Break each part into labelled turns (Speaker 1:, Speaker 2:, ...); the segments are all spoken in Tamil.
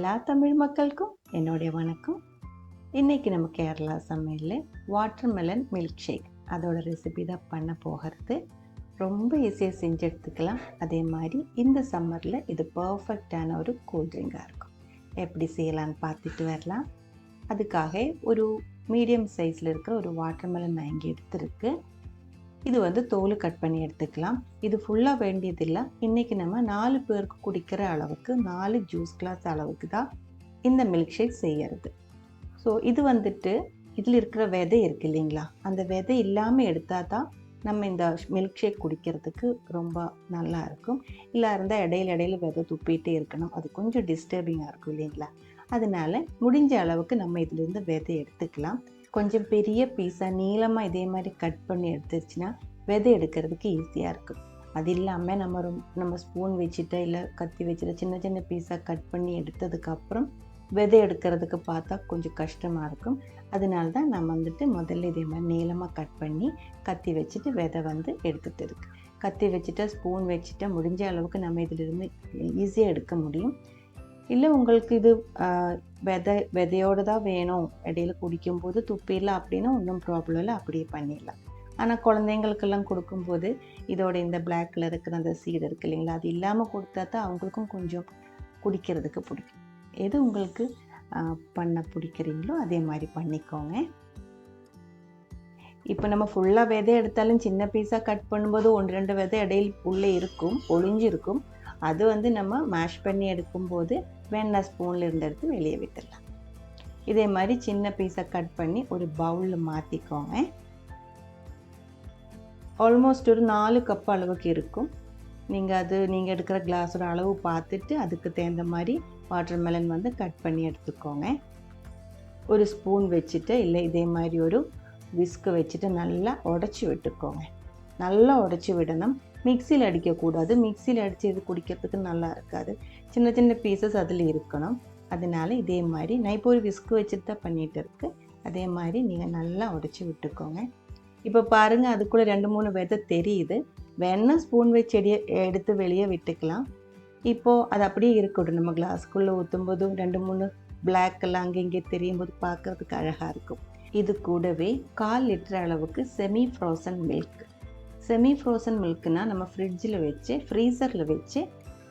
Speaker 1: எல்லா தமிழ் மக்களுக்கும் என்னுடைய வணக்கம். இன்றைக்கி நம்ம கேரளா சமையலில் வாட்டர்மெலன் மில்க் ஷேக் அதோட ரெசிபி தான் பண்ண போகிறது. ரொம்ப ஈஸியாக செஞ்சு எடுத்துக்கலாம். அதே மாதிரி இந்த சம்மரில் இது பர்ஃபெக்டான ஒரு கூல்ட்ரிங்காக இருக்கும். எப்படி செய்யலான்னு பார்த்துட்டு வரலாம். அதுக்காக ஒரு மீடியம் சைஸில் இருக்கிற ஒரு வாட்டர்மெலன் நான் இங்கே எடுத்துருக்கு. இது தோல் கட் பண்ணி எடுத்துக்கலாம். இது ஃபுல்லாக வேண்டியதில்லை. இன்றைக்கி நம்ம 4 பேருக்கு குடிக்கிற அளவுக்கு 4 ஜூஸ் கிளாஸ் அளவுக்கு தான் இந்த மில்க் ஷேக் செய்யறது. ஸோ இது இதில் இருக்கிற விதை இருக்குது இல்லைங்களா, அந்த விதை இல்லாமல் எடுத்தால் தான் நம்ம இந்த மில்க் ஷேக் குடிக்கிறதுக்கு ரொம்ப நல்லா இருக்கும். இல்லை இருந்தால் இடையில விதை துப்பிகிட்டே இருக்கணும், அது கொஞ்சம் டிஸ்டர்பிங்காக இருக்கும் இல்லைங்களா. அதனால முடிஞ்ச அளவுக்கு நம்ம இதிலேருந்து விதை எடுத்துக்கலாம். கொஞ்சம் பெரிய பீஸாக நீளமாக இதே மாதிரி கட் பண்ணி எடுத்துருச்சுன்னா விதை எடுக்கிறதுக்கு ஈஸியாக இருக்கும். அது இல்லாமல் நம்ம ஸ்பூன் வச்சுட்டு இல்லை கத்தி வச்சுட்டு சின்ன சின்ன பீஸாக கட் பண்ணி எடுத்ததுக்கப்புறம் விதை எடுக்கிறதுக்கு பார்த்தா கொஞ்சம் கஷ்டமாக இருக்கும். அதனால தான் நான் முதல்ல இதே மாதிரி நீளமாக கட் பண்ணி கத்தி வச்சுட்டு விதை எடுத்துகிட்டு இருக்கு. கத்தி வச்சுட்டு ஸ்பூன் வச்சுட்டு முடிஞ்ச அளவுக்கு நம்ம இதிலிருந்து ஈஸியாக எடுக்க முடியும். இல்லை உங்களுக்கு இது விதையோடு தான் வேணும், இடையில குடிக்கும்போது துப்பிடலாம் அப்படின்னா ஒன்றும் ப்ராப்ளம் இல்லை, அப்படியே பண்ணிடலாம். ஆனால் குழந்தைங்களுக்கெல்லாம் கொடுக்கும்போது இதோட இந்த பிளாக் கலர் இருக்கிற அந்த சீடு இருக்குது இல்லைங்களா, அது இல்லாமல் கொடுத்தா தான் அவங்களுக்கும் கொஞ்சம் குடிக்கிறதுக்கு பிடிக்கும். எது உங்களுக்கு பண்ண பிடிக்கிறீங்களோ அதே மாதிரி பண்ணிக்கோங்க. இப்போ நம்ம ஃபுல்லாக விதை எடுத்தாலும் சின்ன பீஸாக கட் பண்ணும்போது 1-2 விதை இடையில் உள்ளே இருக்கும், ஒளிஞ்சிருக்கும். அது நம்ம மேஷ் பண்ணி எடுக்கும்போது வேணா ஸ்பூனில் இருந்து எடுத்து வெளியே விட்டுடலாம். இதே மாதிரி சின்ன பீஸை கட் பண்ணி ஒரு பவுலில் மாற்றிக்கோங்க. ஆல்மோஸ்ட் ஒரு 4 கப் அளவுக்கு இருக்கும். நீங்கள் எடுக்கிற கிளாஸோட அளவு பார்த்துட்டு அதுக்கு தகுந்த மாதிரி வாட்டர்மெலன் கட் பண்ணி எடுத்துக்கோங்க. ஒரு ஸ்பூன் வச்சுட்டு இல்லை இதே மாதிரி ஒரு விஸ்கு வச்சுட்டு நல்லா உடச்சி விட்டுக்கோங்க. நல்லா உடச்சி விடணும். மிக்சியில் அடிக்கக்கூடாது. மிக்சியில் அடித்து இது குடிக்கிறதுக்கு நல்லா இருக்காது. சின்ன சின்ன பீசஸ் அதில் இருக்கணும். அதனால இதே மாதிரி நான் இப்போ ஒரு விஸ்கு வச்சுட்டு தான் பண்ணிகிட்டு இருக்கு. அதே மாதிரி நீங்கள் நல்லா உடச்சி விட்டுக்கோங்க. இப்போ பாருங்கள், அதுக்குள்ளே 2-3 விதை தெரியுது. வேணா ஸ்பூன் வச்சு எடுத்து வெளியே விட்டுக்கலாம். இப்போது அது அப்படியே இருக்கட்டும். நம்ம கிளாஸ்க்குள்ளே ஊற்றும்போதும் 2-3 பிளாக் எல்லாம் அங்கே இங்கே தெரியும் போது பார்க்குறதுக்கு அழகாக இருக்கும். இது கூடவே 1/4 லிட்டர் அளவுக்கு semi frozen milk. Semi frozen மில்க்குனால் நம்ம ஃப்ரிட்ஜில் வச்சு ஃப்ரீசரில் வச்சு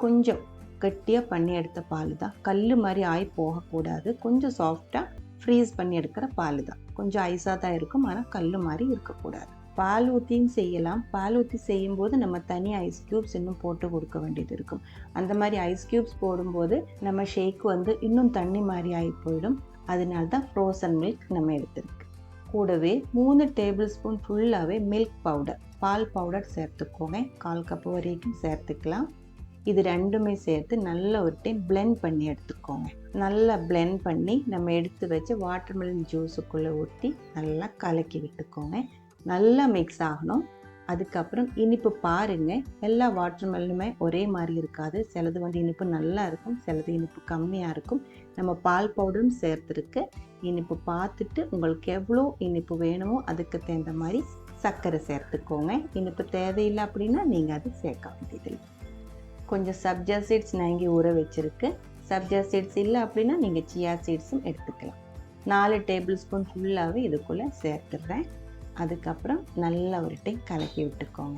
Speaker 1: கொஞ்சம் கட்டியாக பண்ணி எடுத்த பால் தான். கல் மாதிரி ஆகி போகக்கூடாது. கொஞ்சம் சாஃப்டாக ஃப்ரீஸ் பண்ணி எடுக்கிற பால் தான். கொஞ்சம் ஐஸாக தான் இருக்கும், ஆனால் கல் மாதிரி இருக்கக்கூடாது. பால் ஊற்றியும் செய்யலாம். பால் ஊற்றி செய்யும்போது நம்ம தனி ஐஸ் க்யூப்ஸ் இன்னும் போட்டு கொடுக்க வேண்டியது இருக்கும். அந்த மாதிரி ஐஸ் க்யூப்ஸ் போடும்போது நம்ம ஷேக் இன்னும் தண்ணி மாதிரி ஆகி போயிடும். அதனால தான் ஃப்ரோசன் மில்க் நம்ம எடுத்துருக்கு. கூடவே 3 டேபிள் ஸ்பூன் ஃபுல்லாகவே மில்க் பவுடர், பால் பவுடர் சேர்த்துக்கோங்க. 1/4 கப் வரைக்கும் சேர்த்துக்கலாம். இது ரெண்டுமே சேர்த்து நல்ல ஒரு டைம் பிளெண்ட் பண்ணி எடுத்துக்கோங்க. நல்லா பிளெண்ட் பண்ணி நம்ம எடுத்து வச்சு வாட்டர்மெலன் ஜூஸுக்குள்ளே ஊற்றி நல்லா கலக்கி விட்டுக்கோங்க. நல்லா மிக்ஸ் ஆகணும். அதுக்கப்புறம் இனிப்பு பாருங்கள், எல்லா வாட்டர்மெலனுமே ஒரே மாதிரி இருக்காது. சிலது இனிப்பு நல்லா இருக்கும், சிலது இனிப்பு கம்மியாக இருக்கும். நம்ம பால் பவுடரும் சேர்த்துருக்கு. இனிப்பு பார்த்துட்டு உங்களுக்கு எவ்வளோ இனிப்பு வேணுமோ அதுக்கு தகுந்த மாதிரி சர்க்கரை சேர்த்துக்கோங்க. இனிப்பு தேவையில்லை அப்படின்னா நீங்கள் அது சேர்க்க வேண்டியதில்லை. கொஞ்சம் சப்ஜா சீட்ஸ் நான் இங்கே ஊற வச்சுருக்கு. சப்ஜா சீட்ஸ் இல்லை அப்படின்னா நீங்கள் சியா சீட்ஸும் எடுத்துக்கலாம். 4 டேபிள் ஸ்பூன் ஃபுல்லாகவே இதுக்குள்ளே சேர்த்துடுறேன். அதுக்கப்புறம் நல்லா ஒரு டைம் கலக்கி விட்டுக்கோங்க.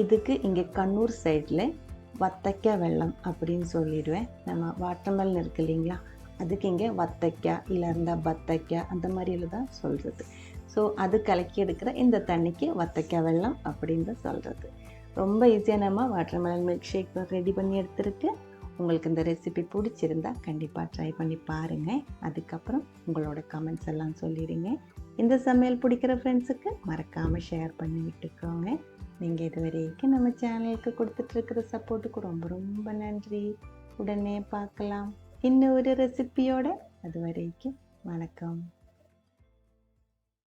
Speaker 1: இதுக்கு இங்கே கண்ணூர் சைடில் வத்தக்கா வெல்லம் அப்படின்னு சொல்லிடுவேன். நம்ம வாட்டர்மெலன் இருக்குது இல்லைங்களா, அதுக்கு இங்கே வத்தக்கா இல்லை இருந்தால் பத்தக்கா அந்த மாதிரியில் தான் சொல்கிறது. ஸோ அது கலக்கி எடுக்கிற இந்த தண்ணிக்கு வத்தக்கா வெல்லம் அப்படின்னு தான் சொல்கிறது. ரொம்ப ஈஸியாக நம்ம வாட்டர்மெலன் மில்க் ஷேக் ரெடி பண்ணி எடுத்துருக்கு. உங்களுக்கு இந்த ரெசிபி பிடிச்சிருந்தா கண்டிப்பாக ட்ரை பண்ணி பாருங்கள். அதுக்கப்புறம் உங்களோட கமெண்ட்ஸ் எல்லாம் சொல்லிடுங்க. இந்த சமையல் பிடிக்கிற ஃப்ரெண்ட்ஸுக்கு மறக்காமல் ஷேர் பண்ணி விட்டுக்கோங்க. நீங்கள் இது வரைக்கும் நம்ம சேனலுக்கு கொடுத்துட்ருக்கிற சப்போர்ட்டுக்கு ரொம்ப ரொம்ப நன்றி. உடனே பார்க்கலாம் இன்னும் ஒரு ரெசிபியோட. அது வரைக்கும் வணக்கம்.